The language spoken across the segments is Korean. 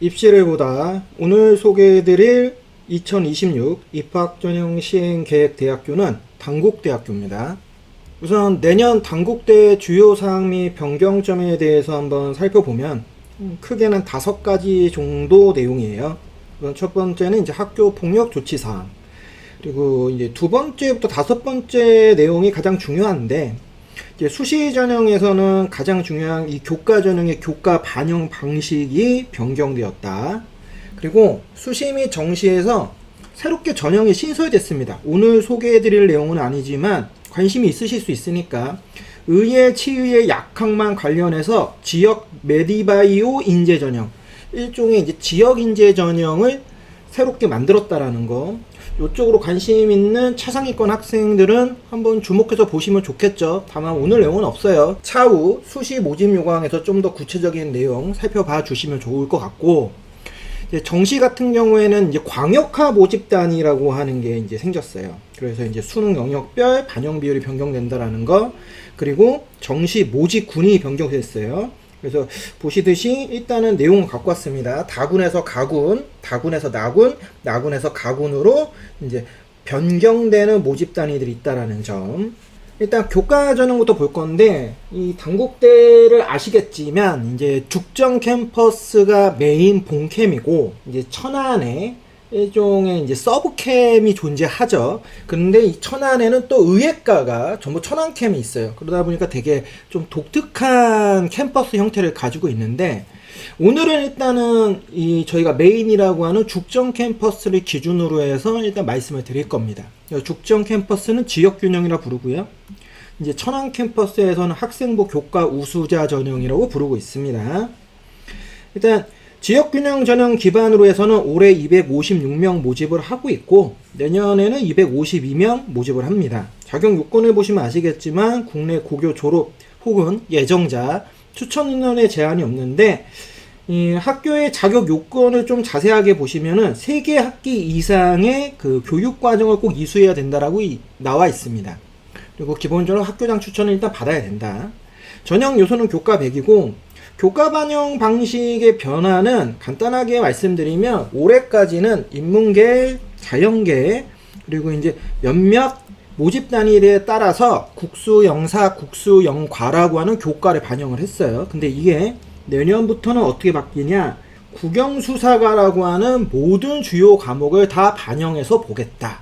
입시를 보다 오늘 소개해드릴 2026 입학전형시행계획대학교는 단국대학교입니다. 우선 내년 단국대 주요 사항 및 변경점에 대해서 한번 살펴보면 크게는 5가지 정도 내용이에요. 우선 첫 번째는 이제 학교 폭력 조치 사항, 그리고 이제 두 번째부터 5번째 내용이 가장 중요한데, 이제 수시 전형에서는 가장 중요한 이 교과 전형의 교과 반영 방식이 변경되었다. 그리고 수시 및 정시에서 새롭게 전형이 신설됐습니다. 오늘 소개해드릴 내용은 아니지만 관심이 있으실 수 있으니까 의예, 치의의 약학만 관련해서 지역 메디바이오 인재 전형, 일종의 이제 지역 인재 전형을 새롭게 만들었다라는 거, 이쪽으로 관심 있는 차상위권 학생들은 한번 주목해서 보시면 좋겠죠. 다만 오늘 내용은 없어요. 차후 수시 모집 요강에서 좀 더 구체적인 내용 살펴봐 주시면 좋을 것 같고, 이제 정시 같은 경우에는 이제 광역화 모집단이라고 하는 게 이제 생겼어요. 그래서 이제 수능 영역별 반영 비율이 변경된다라는 거, 그리고 정시 모집군이 변경됐어요. 그래서 보시듯이 일단은 내용을 갖고 왔습니다. 다군에서 가군, 다군에서 나군, 나군에서 가군으로 이제 변경되는 모집 단위들이 있다라는 점. 일단 교과 전형부터 볼 건데, 이 단국대를 아시겠지만 이제 죽전 캠퍼스가 메인 본캠이고, 이제 천안에 일종의 이제 서브캠이 존재하죠. 그런데 이 천안에는 또 의예과가 전부 천안캠이 있어요. 그러다 보니까 되게 좀 독특한 캠퍼스 형태를 가지고 있는데, 오늘은 일단은 이 저희가 메인이라고 하는 죽전 캠퍼스를 기준으로 해서 일단 말씀을 드릴 겁니다. 죽전 캠퍼스는 지역균형이라 부르고요. 이제 천안 캠퍼스에서는 학생부 교과 우수자 전형이라고 부르고 있습니다. 일단 지역균형 전형 기반으로 해서는 올해 256명 모집을 하고 있고, 내년에는 252명 모집을 합니다. 자격 요건을 보시면 아시겠지만 국내 고교 졸업 혹은 예정자, 추천 인원에 제한이 없는데, 이 학교의 자격 요건을 좀 자세하게 보시면은 3개 학기 이상의 그 교육 과정을 꼭 이수해야 된다라고 나와 있습니다. 그리고 기본적으로 학교장 추천을 일단 받아야 된다. 전형 요소는 교과 100이고, 교과 반영 방식의 변화는 간단하게 말씀드리면 올해까지는 인문계, 자연계, 그리고 이제 몇몇 모집 단위에 따라서 국수영사, 국수영과라고 하는 교과를 반영을 했어요. 근데 이게 내년부터는 어떻게 바뀌냐? 국영수사과라고 하는 모든 주요 과목을 다 반영해서 보겠다.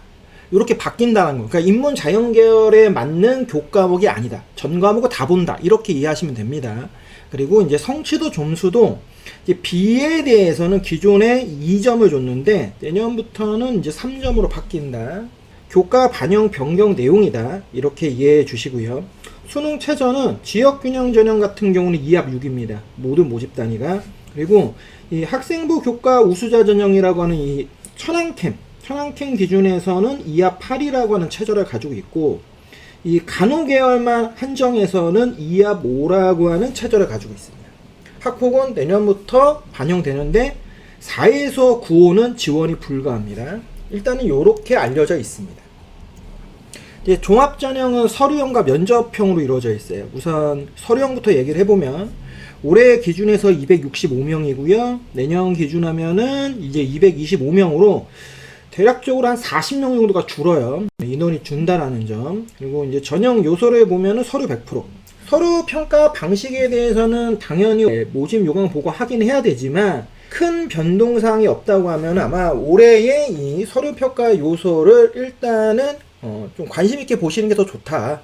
이렇게 바뀐다는 거. 그러니까 인문 자연계열에 맞는 교과목이 아니다. 전 과목을 다 본다. 이렇게 이해하시면 됩니다. 그리고 이제 성취도 점수도 이제 B에 대해서는 기존에 2점을 줬는데 내년부터는 이제 3점으로 바뀐다. 교과 반영 변경 내용이다. 이렇게 이해해 주시고요. 수능 최저는 지역균형 전형 같은 경우는 2합 6입니다. 모든 모집 단위가. 그리고 이 학생부 교과 우수자 전형이라고 하는 이 천안캠 기준에서는 2합 8이라고 하는 최저를 가지고 있고, 이 간호계열만 한정해서는 2합 5라고 하는 최저를 가지고 있습니다. 학폭은 내년부터 반영되는데 4에서 9호는 지원이 불가합니다. 일단은 이렇게 알려져 있습니다. 이제 종합전형은 서류형과 면접형으로 이루어져 있어요. 우선 서류형부터 얘기를 해보면 올해 기준에서 265명이고요. 내년 기준하면은 이제 225명으로 대략적으로 한 40명 정도가 줄어요. 인원이 준다라는 점. 그리고 이제 전형 요소를 보면은 서류 100%. 서류 평가 방식에 대해서는 당연히 모집 요강 보고 확인해야 되지만 큰 변동사항이 없다고 하면 아마 올해의 이 서류 평가 요소를 일단은 좀 관심 있게 보시는 게 더 좋다.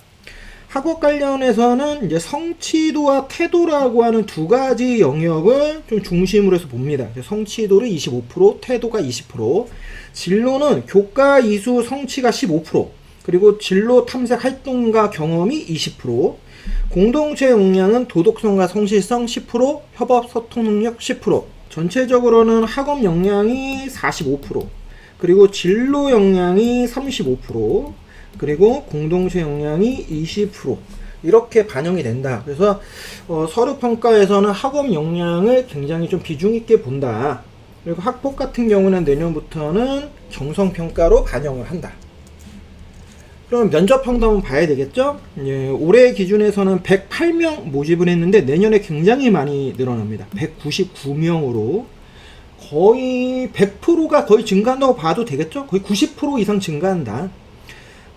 학업 관련해서는 이제 성취도와 태도라고 하는 2가지 영역을 좀 중심으로 해서 봅니다. 성취도를 25%, 태도가 20%. 진로는 교과 이수 성취가 15%, 그리고 진로 탐색 활동과 경험이 20%, 공동체 역량은 도덕성과 성실성 10%, 협업 소통 능력 10%, 전체적으로는 학업 역량이 45%, 그리고 진로 역량이 35%, 그리고 공동체 역량이 20%, 이렇게 반영이 된다. 그래서 서류 평가에서는 학업 역량을 굉장히 좀 비중 있게 본다. 그리고 학폭 같은 경우는 내년부터는 정성평가로 반영을 한다. 그럼 면접형도 한번 봐야 되겠죠? 예, 올해 기준에서는 108명 모집을 했는데 내년에 굉장히 많이 늘어납니다. 199명으로 거의 100%가 거의 증가한다고 봐도 되겠죠? 거의 90% 이상 증가한다.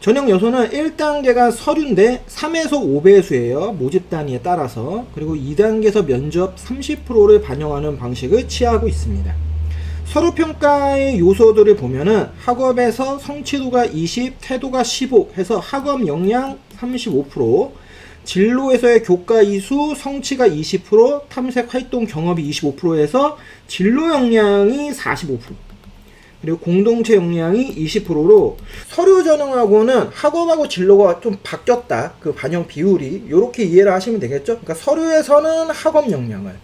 전형 요소는 1단계가 서류인데 3에서 5배수예요. 모집 단위에 따라서. 그리고 2단계에서 면접 30%를 반영하는 방식을 취하고 있습니다. 서류평가의 요소들을 보면은 학업에서 성취도가 20, 태도가 15 해서 학업 역량 35%, 진로에서의 교과 이수, 성취가 20%, 탐색 활동 경험이 25%에서 진로 역량이 45%, 그리고 공동체 역량이 20%로 서류 전형하고는 학업하고 진로가 좀 바뀌었다. 그 반영 비율이 이렇게 이해를 하시면 되겠죠. 그러니까 서류에서는 학업 역량을,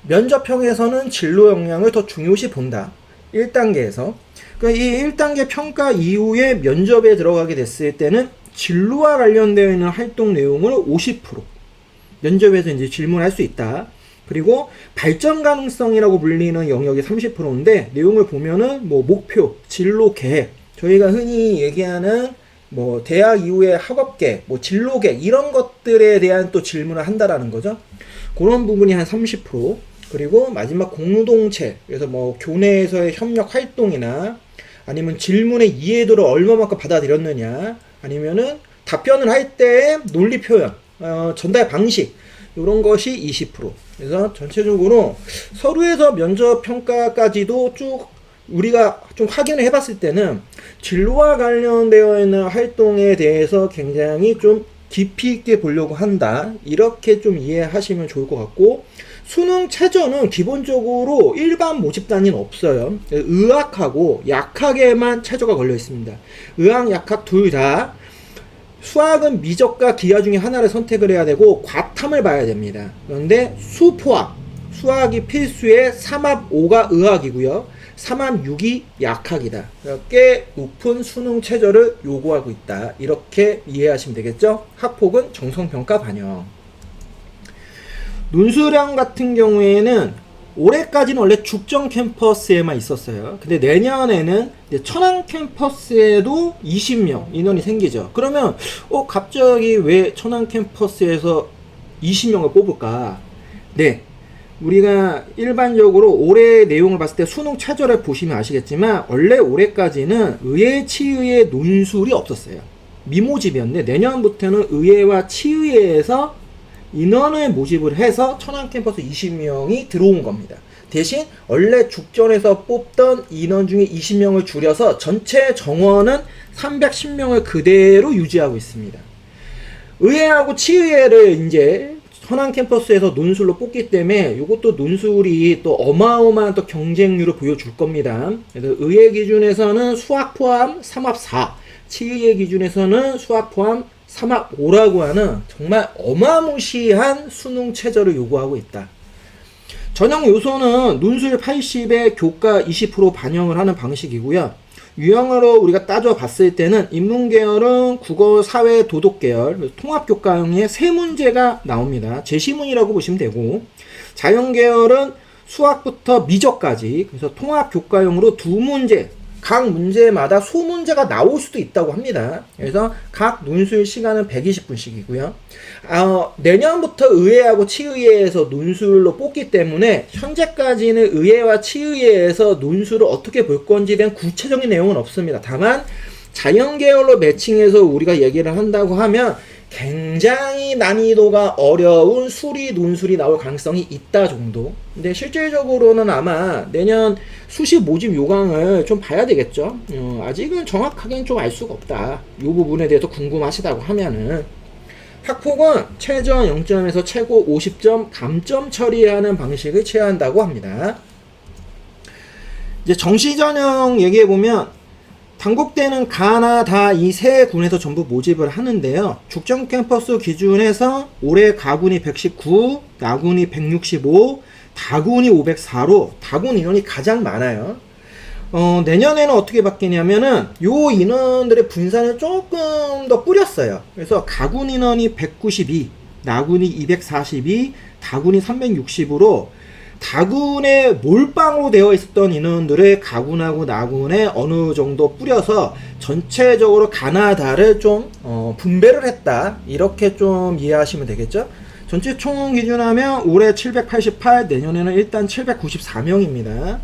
면접형에서는 진로 역량을 더 중요시 본다. 1단계에서. 그러니까 이 1단계 평가 이후에 면접에 들어가게 됐을 때는 진로와 관련되어 있는 활동 내용을 50% 면접에서 이제 질문할 수 있다. 그리고 발전 가능성이라고 불리는 영역이 30%인데 내용을 보면은 뭐 목표, 진로 계획, 저희가 흔히 얘기하는 뭐 대학 이후의 학업 계획, 뭐 진로 계획 이런 것들에 대한 또 질문을 한다라는 거죠. 그런 부분이 한 30%. 그리고 마지막 공동체, 그래서 뭐 교내에서의 협력 활동이나 아니면 질문의 이해도를 얼마만큼 받아들였느냐, 아니면은 답변을 할 때의 논리 표현, 전달 방식 이런 것이 20%. 그래서 전체적으로 서류에서 면접 평가까지도 쭉 우리가 좀 확인을 해봤을 때는 진로와 관련되어 있는 활동에 대해서 굉장히 좀 깊이 있게 보려고 한다. 이렇게 좀 이해하시면 좋을 것 같고, 수능 최저는 기본적으로 일반 모집단위는 없어요. 의학하고 약학에만 최저가 걸려 있습니다. 의학, 약학 둘 다 수학은 미적과 기하 중에 하나를 선택을 해야 되고 과탐을 봐야 됩니다. 그런데 수포학, 수학이 필수의 3합 5가 의학이고요. 3합 6이 약학이다. 꽤 높은 수능 최저를 요구하고 있다. 이렇게 이해하시면 되겠죠? 학폭은 정성평가 반영. 논술형 같은 경우에는 올해까지는 원래 죽전 캠퍼스에만 있었어요. 근데 내년에는 천안 캠퍼스에도 20명 인원이 생기죠. 그러면 갑자기 왜 천안 캠퍼스에서 20명을 뽑을까? 네, 우리가 일반적으로 올해 내용을 봤을 때 수능 최저를 보시면 아시겠지만 원래 올해까지는 의회 치의회 논술이 없었어요. 미모집이었는데 내년부터는 의회와 치의회에서 인원을 모집을 해서 천안 캠퍼스 20명이 들어온 겁니다. 대신 원래 죽전에서 뽑던 인원 중에 20명을 줄여서 전체 정원은 310명을 그대로 유지하고 있습니다. 의회하고 치의회를 이제 천안 캠퍼스에서 논술로 뽑기 때문에 이것도 논술이 또 어마어마한 또 경쟁률을 보여줄 겁니다. 그래서 의회 기준에서는 수학 포함 3합 4, 치의회 기준에서는 수학 포함 3합 5라고 하는 정말 어마무시한 수능 최저를 요구하고 있다. 전형 요소는 논술 80에 교과 20% 반영을 하는 방식이고요. 유형으로 우리가 따져봤을 때는 인문계열은 국어, 사회, 도덕계열, 통합교과형의 3문제가 나옵니다. 제시문이라고 보시면 되고, 자연계열은 수학부터 미적까지, 그래서 통합교과형으로 2문제, 각 문제마다 소문제가 나올 수도 있다고 합니다. 그래서 각 논술 시간은 120분씩이고요. 내년부터 의회하고 치의회에서 논술로 뽑기 때문에 현재까지는 의회와 치의회에서 논술을 어떻게 볼 건지에 대한 구체적인 내용은 없습니다. 다만 자연계열로 매칭해서 우리가 얘기를 한다고 하면 굉장히 난이도가 어려운 수리 논술이 나올 가능성이 있다 정도. 근데 실질적으로는 아마 내년 수시 모집 요강을 좀 봐야 되겠죠. 아직은 정확하게는 좀 알 수가 없다. 이 부분에 대해서 궁금하시다고 하면은 학폭은 최저 0점에서 최고 50점 감점 처리하는 방식을 취한다고 합니다. 이제 정시 전형 얘기해 보면 단국대는 가나 다 이 세 군에서 전부 모집을 하는데요. 죽전 캠퍼스 기준에서 올해 가군이 119, 나군이 165, 다군이 504로 다군 인원이 가장 많아요. 내년에는 어떻게 바뀌냐면은 요 인원들의 분산을 조금 더 뿌렸어요. 그래서 가군 인원이 192, 나군이 242, 다군이 360으로 다군에 몰빵으로 되어 있었던 인원들을 가군하고 나군에 어느 정도 뿌려서 전체적으로 가나다를 좀 분배를 했다. 이렇게 좀 이해하시면 되겠죠. 전체 총 기준하면 올해 788, 내년에는 일단 794명입니다.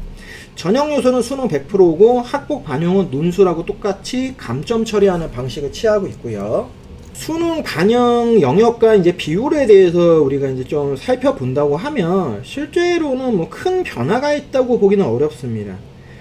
전형 요소는 수능 100%고 학폭 반영은 논술하고 똑같이 감점 처리하는 방식을 취하고 있고요. 수능 반영 영역과 이제 비율에 대해서 우리가 이제 좀 살펴본다고 하면 실제로는 뭐 큰 변화가 있다고 보기는 어렵습니다.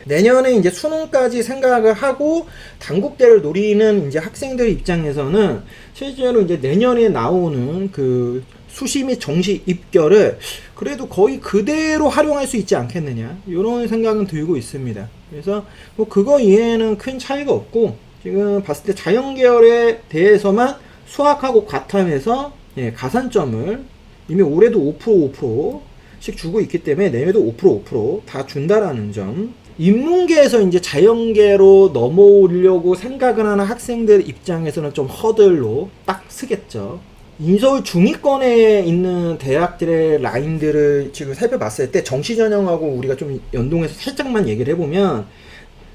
내년에 이제 수능까지 생각을 하고 단국대를 노리는 이제 학생들 입장에서는 실제로 이제 내년에 나오는 그 수시 및 정시 입결을 그래도 거의 그대로 활용할 수 있지 않겠느냐 이런 생각은 들고 있습니다. 그래서 뭐 그거 이외에는 큰 차이가 없고 지금 봤을 때 자연계열에 대해서만 수학하고 과탐에서 가산점을 이미 올해도 5%씩 주고 있기 때문에 내년에도 5%다 준다라는 점. 인문계에서 이제 자연계로 넘어오려고 생각을 하는 학생들 입장에서는 좀 허들로 딱 쓰겠죠. 인서울 중위권에 있는 대학들의 라인들을 지금 살펴봤을 때 정시 전형하고 우리가 좀 연동해서 살짝만 얘기를 해보면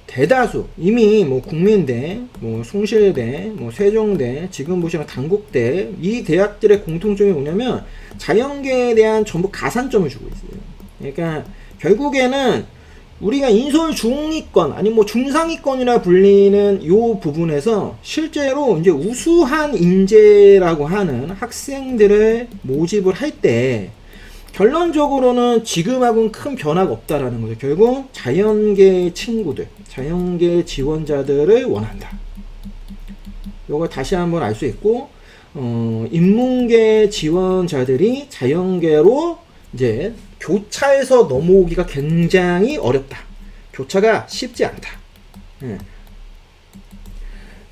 대다수 이미 뭐 국민대, 뭐 숭실대, 뭐 세종대, 지금 보시는 단국대 이 대학들의 공통점이 뭐냐면 자연계에 대한 전부 가산점을 주고 있어요. 그러니까 결국에는 우리가 인서울 중위권 아니 뭐 중상위권이라 불리는 요 부분에서 실제로 이제 우수한 인재라고 하는 학생들을 모집을 할 때 결론적으로는 지금하고는 큰 변화가 없다라는 거죠. 결국 자연계 친구들, 자연계 지원자들을 원한다. 요걸 다시 한번 알 수 있고 인문계 지원자들이 자연계로 이제 교차에서 넘어오기가 굉장히 어렵다. 교차가 쉽지 않다.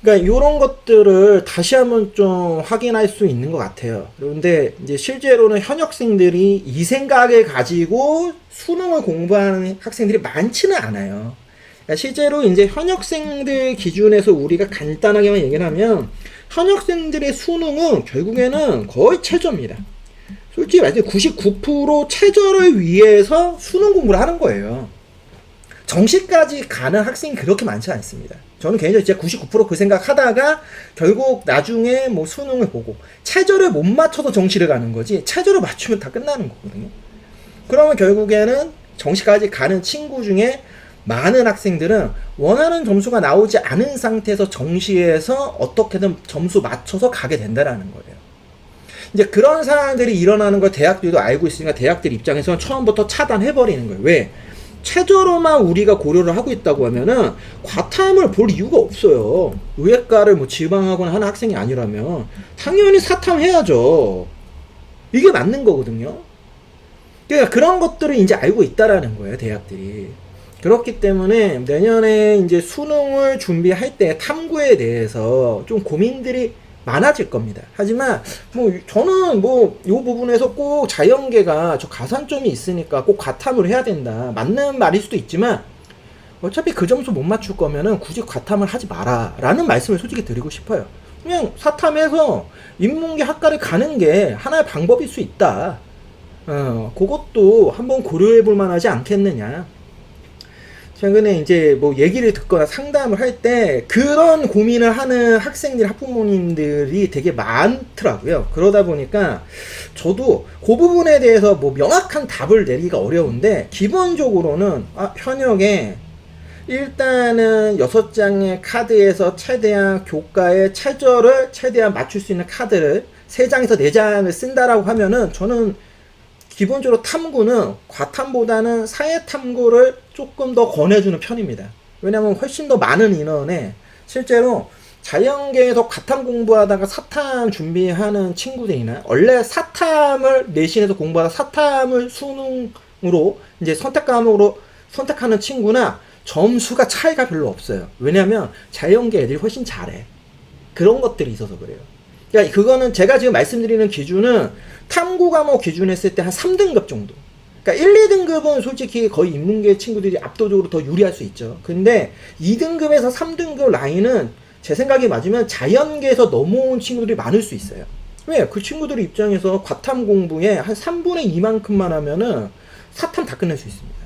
그러니까 이런 것들을 다시 한번 좀 확인할 수 있는 것 같아요. 그런데 이제 실제로는 현역생들이 이 생각을 가지고 수능을 공부하는 학생들이 많지는 않아요. 그러니까 실제로 이제 현역생들 기준에서 우리가 간단하게만 얘기를 하면 현역생들의 수능은 결국에는 거의 최저입니다. 솔직히 말해서 99% 최저를 위해서 수능 공부를 하는 거예요. 정시까지 가는 학생이 그렇게 많지 않습니다. 저는 개인적으로 진짜 99% 그 생각 하다가 결국 나중에 뭐 수능을 보고 최저를 못 맞춰서 정시를 가는 거지 최저를 맞추면 다 끝나는 거거든요. 그러면 결국에는 정시까지 가는 친구 중에 많은 학생들은 원하는 점수가 나오지 않은 상태에서 정시에서 어떻게든 점수 맞춰서 가게 된다라는 거예요. 이제 그런 상황들이 일어나는 걸 대학들도 알고 있으니까 대학들 입장에서는 처음부터 차단해버리는 거예요. 왜? 최저로만 우리가 고려를 하고 있다고 하면은 과탐을 볼 이유가 없어요. 의예과를 뭐 지방하거나 하는 학생이 아니라면 당연히 사탐해야죠. 이게 맞는 거거든요. 그러니까 그런 것들을 이제 알고 있다라는 거예요, 대학들이. 그렇기 때문에 내년에 이제 수능을 준비할 때 탐구에 대해서 좀 고민들이 많아질 겁니다. 하지만 뭐 저는 뭐 이 부분에서 꼭 자연계가 저 가산점이 있으니까 꼭 과탐을 해야 된다. 맞는 말일 수도 있지만 어차피 그 점수 못 맞출 거면은 굳이 과탐을 하지 마라 라는 말씀을 솔직히 드리고 싶어요. 그냥 사탐해서 인문계 학과를 가는 게 하나의 방법일 수 있다. 그것도 한번 고려해 볼 만하지 않겠느냐. 최근에 이제 뭐 얘기를 듣거나 상담을 할 때 그런 고민을 하는 학생들, 학부모님들이 되게 많더라고요. 그러다 보니까 저도 그 부분에 대해서 뭐 명확한 답을 내리기가 어려운데 기본적으로는 현역에 일단은 6장의 카드에서 최대한 교과의 최저를 최대한 맞출 수 있는 카드를 3장에서 4장을 쓴다라고 하면은 저는 기본적으로 탐구는 과탐보다는 사회탐구를 조금 더 권해주는 편입니다. 왜냐하면 훨씬 더 많은 인원에 실제로 자연계에서 과탐 공부하다가 사탐 준비하는 친구들이나 원래 사탐을 내신에서 공부하다 사탐을 수능으로 이제 선택 과목으로 선택하는 친구나 점수가 차이가 별로 없어요. 왜냐하면 자연계 애들이 훨씬 잘해. 그런 것들이 있어서 그래요. 그러니까 그거는 제가 지금 말씀드리는 기준은 탐구 과목 기준 했을 때 한 3등급 정도. 그러니까 1, 2등급은 솔직히 거의 인문계 친구들이 압도적으로 더 유리할 수 있죠. 근데 2등급에서 3등급 라인은 제 생각이 맞으면 자연계에서 넘어온 친구들이 많을 수 있어요. 왜? 그 친구들 입장에서 과탐 공부에 한 3분의 2만큼만 하면은 사탐 다 끝낼 수 있습니다.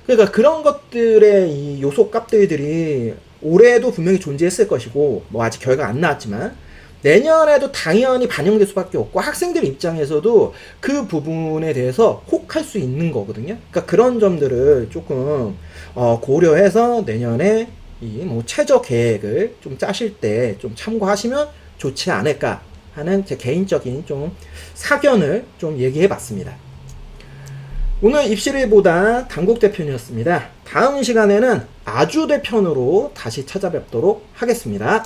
그러니까 그런 것들의 이 요소 값들이 올해도 분명히 존재했을 것이고, 뭐 아직 결과가 안 나왔지만, 내년에도 당연히 반영될 수밖에 없고 학생들 입장에서도 그 부분에 대해서 혹할 수 있는 거거든요. 그러니까 그런 점들을 조금 고려해서 내년에 이 뭐 최저 계획을 좀 짜실 때 좀 참고하시면 좋지 않을까 하는 제 개인적인 좀 사견을 좀 얘기해 봤습니다. 오늘 입시를보다 당국대 편이었습니다. 다음 시간에는 아주대 편으로 다시 찾아뵙도록 하겠습니다.